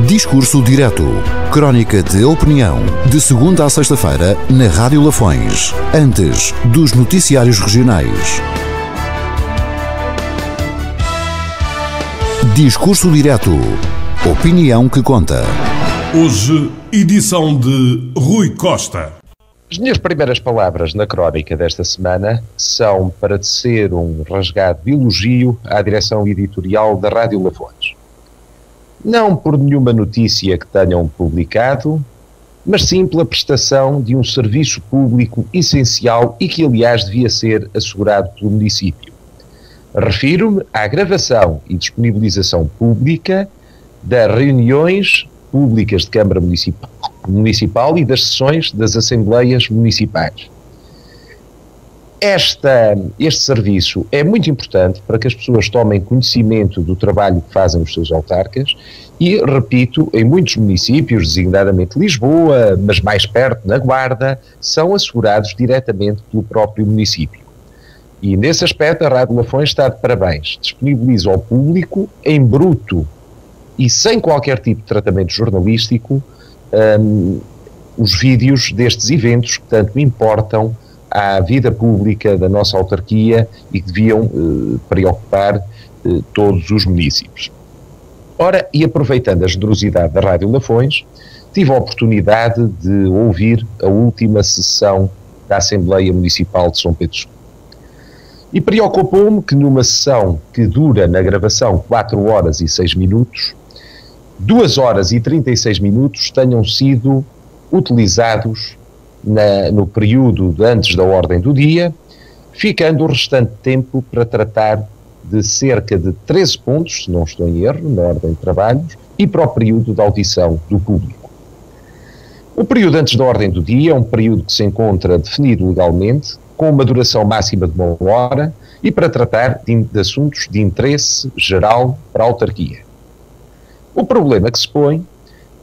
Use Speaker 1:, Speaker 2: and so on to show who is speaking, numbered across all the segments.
Speaker 1: Discurso Direto. Crónica de opinião. De segunda a sexta-feira, na Rádio Lafões. Antes dos noticiários regionais. Discurso Direto. Opinião que conta.
Speaker 2: Hoje, edição de Rui Costa.
Speaker 3: As minhas primeiras palavras na crónica desta semana são para tecer um rasgado elogio à direção editorial da Rádio Lafões. Não por nenhuma notícia que tenham publicado, mas sim pela prestação de um serviço público essencial e que, aliás, devia ser assegurado pelo município. Refiro-me à gravação e disponibilização pública das reuniões públicas de Câmara Municipal e das sessões das Assembleias Municipais. Este serviço é muito importante para que as pessoas tomem conhecimento do trabalho que fazem os seus autarcas e, repito, em muitos municípios, designadamente Lisboa, mas mais perto, na Guarda, são assegurados diretamente pelo próprio município. E, nesse aspecto, a Rádio Lafões está de parabéns. Disponibiliza ao público, em bruto e sem qualquer tipo de tratamento jornalístico, os vídeos destes eventos que tanto importam à vida pública da nossa autarquia e que deviam preocupar todos os municípios. Ora, e aproveitando a generosidade da Rádio Lafões, tive a oportunidade de ouvir a última sessão da Assembleia Municipal de São Pedro Sul. E preocupou-me que numa sessão que dura na gravação 4 horas e 6 minutos, 2 horas e 36 minutos tenham sido utilizados no período de antes da ordem do dia, ficando o restante tempo para tratar de cerca de 13 pontos, se não estou em erro, na ordem de trabalhos, e para o período de audição do público. O período antes da ordem do dia é um período que se encontra definido legalmente, com uma duração máxima de 1 hora, e para tratar de assuntos de interesse geral para a autarquia. O problema que se põe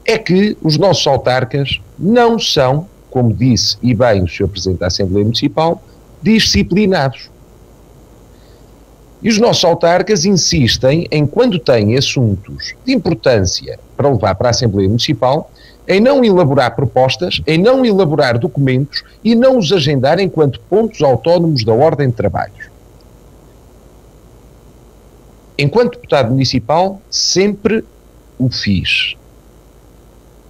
Speaker 3: é que os nossos autarcas não são, como disse e bem o Sr. Presidente da Assembleia Municipal, disciplinados. E os nossos autarcas insistem em, quando têm assuntos de importância para levar para a Assembleia Municipal, em não elaborar propostas, em não elaborar documentos e não os agendar enquanto pontos autónomos da ordem de trabalhos. Enquanto deputado municipal, sempre o fiz.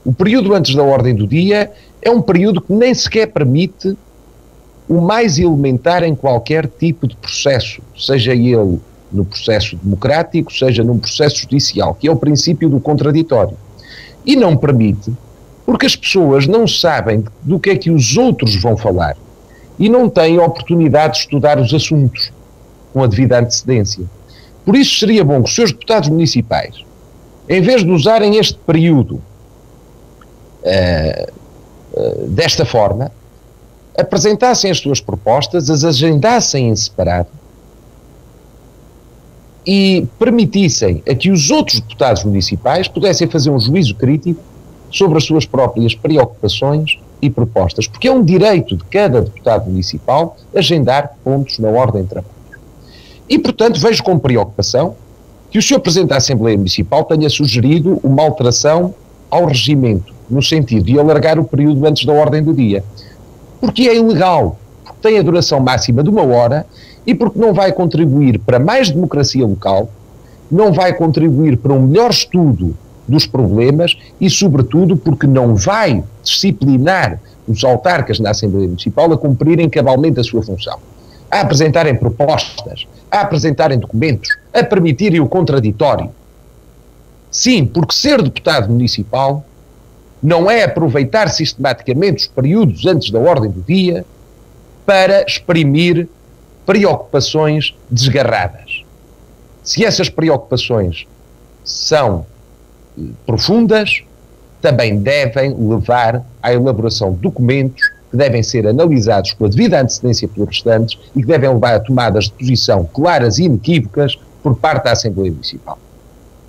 Speaker 3: O período antes da ordem do dia é um período que nem sequer permite o mais elementar em qualquer tipo de processo, seja ele no processo democrático, seja num processo judicial, que é o princípio do contraditório. E não permite porque as pessoas não sabem do que é que os outros vão falar e não têm a oportunidade de estudar os assuntos com a devida antecedência. Por isso seria bom que os seus deputados municipais, em vez de usarem este período desta forma, apresentassem as suas propostas, as agendassem em separado e permitissem a que os outros deputados municipais pudessem fazer um juízo crítico sobre as suas próprias preocupações e propostas, porque é um direito de cada deputado municipal agendar pontos na ordem de trabalho. E, portanto, vejo com preocupação que o Sr. Presidente da Assembleia Municipal tenha sugerido uma alteração ao regimento, no sentido de alargar o período antes da ordem do dia. Porque é ilegal, porque tem a duração máxima de 1 hora e porque não vai contribuir para mais democracia local, não vai contribuir para um melhor estudo dos problemas e, sobretudo, porque não vai disciplinar os autarcas na Assembleia Municipal a cumprirem cabalmente a sua função, a apresentarem propostas, a apresentarem documentos, a permitirem o contraditório. Sim, porque ser deputado municipal não é aproveitar sistematicamente os períodos antes da ordem do dia para exprimir preocupações desgarradas. Se essas preocupações são profundas, também devem levar à elaboração de documentos que devem ser analisados com a devida antecedência pelos restantes e que devem levar a tomadas de posição claras e inequívocas por parte da Assembleia Municipal.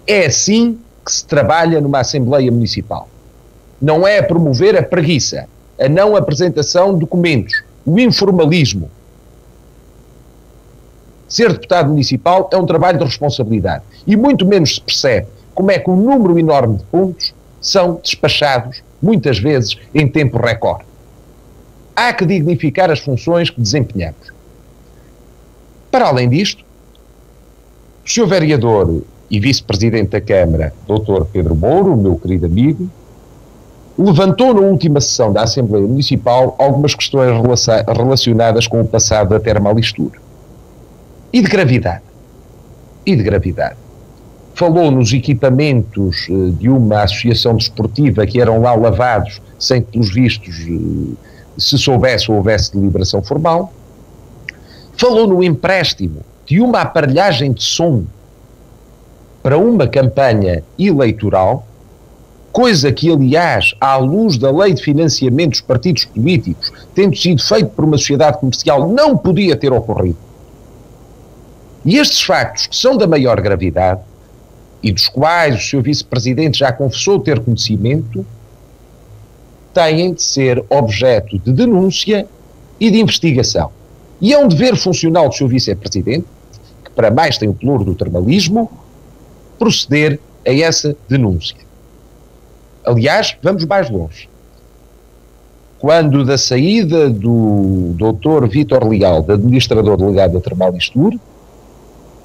Speaker 3: É assim que se trabalha numa Assembleia Municipal. Não é a promover a preguiça, a não apresentação de documentos, o informalismo. Ser deputado municipal é um trabalho de responsabilidade e muito menos se percebe como é que um número enorme de pontos são despachados, muitas vezes, em tempo recorde. Há que dignificar as funções que desempenhamos. Para além disto, o Sr. Vereador e Vice-Presidente da Câmara, Dr. Pedro Mouro, o meu querido amigo, levantou na última sessão da Assembleia Municipal algumas questões relacionadas com o passado da Termalistur. E de gravidade. Falou nos equipamentos de uma associação desportiva que eram lá lavados sem que, pelos vistos, se soubesse ou houvesse deliberação formal. Falou no empréstimo de uma aparelhagem de som para uma campanha eleitoral, coisa que, aliás, à luz da lei de financiamento dos partidos políticos, tendo sido feito por uma sociedade comercial, não podia ter ocorrido. E estes factos, que são da maior gravidade, e dos quais o Sr. Vice-Presidente já confessou ter conhecimento, têm de ser objeto de denúncia e de investigação. E é um dever funcional do Sr. Vice-Presidente, que para mais tem o pelouro do termalismo, proceder a essa denúncia. Aliás, vamos mais longe. Quando da saída do Dr. Vítor Leal, de administrador delegado da Termalistur,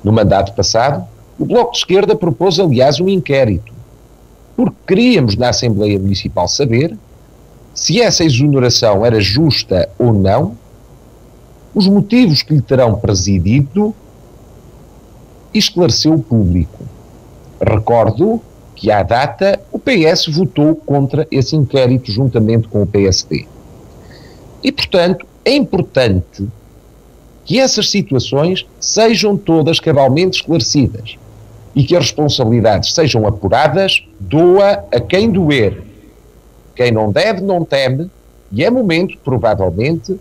Speaker 3: no mandato passado, o Bloco de Esquerda propôs, aliás, um inquérito, porque queríamos na Assembleia Municipal saber se essa exoneração era justa ou não, os motivos que lhe terão presidido, e esclareceu o público. Recordo que, à data, o PS votou contra esse inquérito juntamente com o PSD. E, portanto, é importante que essas situações sejam todas cabalmente esclarecidas e que as responsabilidades sejam apuradas, doa a quem doer. Quem não deve, não teme, e é momento, provavelmente,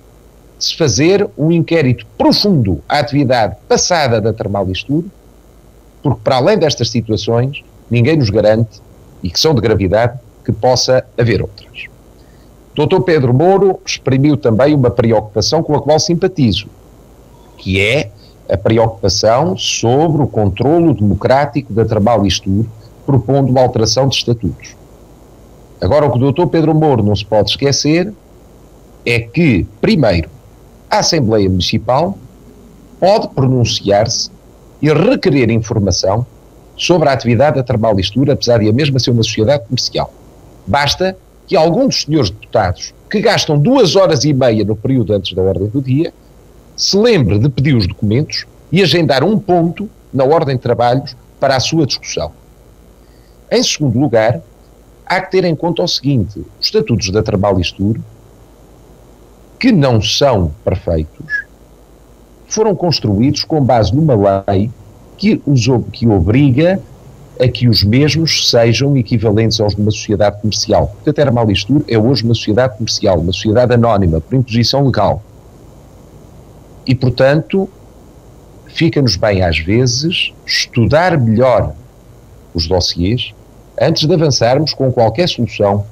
Speaker 3: de se fazer um inquérito profundo à atividade passada da Termalistur, porque, para além destas situações, ninguém nos garante, e que são de gravidade, que possa haver outras. Dr. Pedro Mouro exprimiu também uma preocupação com a qual simpatizo, que é a preocupação sobre o controlo democrático da Termalistur, propondo uma alteração de estatutos. Agora, o que o Dr. Pedro Mouro não se pode esquecer é que, primeiro, a Assembleia Municipal pode pronunciar-se e requerer informação sobre a atividade da Termalistur, apesar de a mesma ser uma sociedade comercial. Basta que algum dos senhores deputados, que gastam 2h30 no período antes da ordem do dia, se lembre de pedir os documentos e agendar um ponto na ordem de trabalhos para a sua discussão. Em segundo lugar, há que ter em conta o seguinte: os estatutos da Termalistur, que não são perfeitos, foram construídos com base numa lei que obriga a que os mesmos sejam equivalentes aos de uma sociedade comercial. Porque a Termalistur é hoje uma sociedade comercial, uma sociedade anónima, por imposição legal. E, portanto, fica-nos bem, às vezes, estudar melhor os dossiês antes de avançarmos com qualquer solução,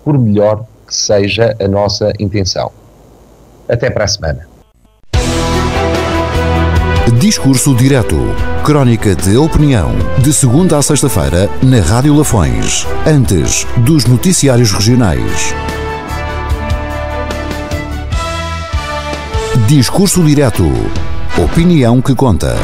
Speaker 3: por melhor que seja a nossa intenção. Até para a semana.
Speaker 1: Discurso direto. Crónica de opinião. De segunda a sexta-feira, na Rádio Lafões. Antes dos noticiários regionais. Discurso direto. Opinião que conta.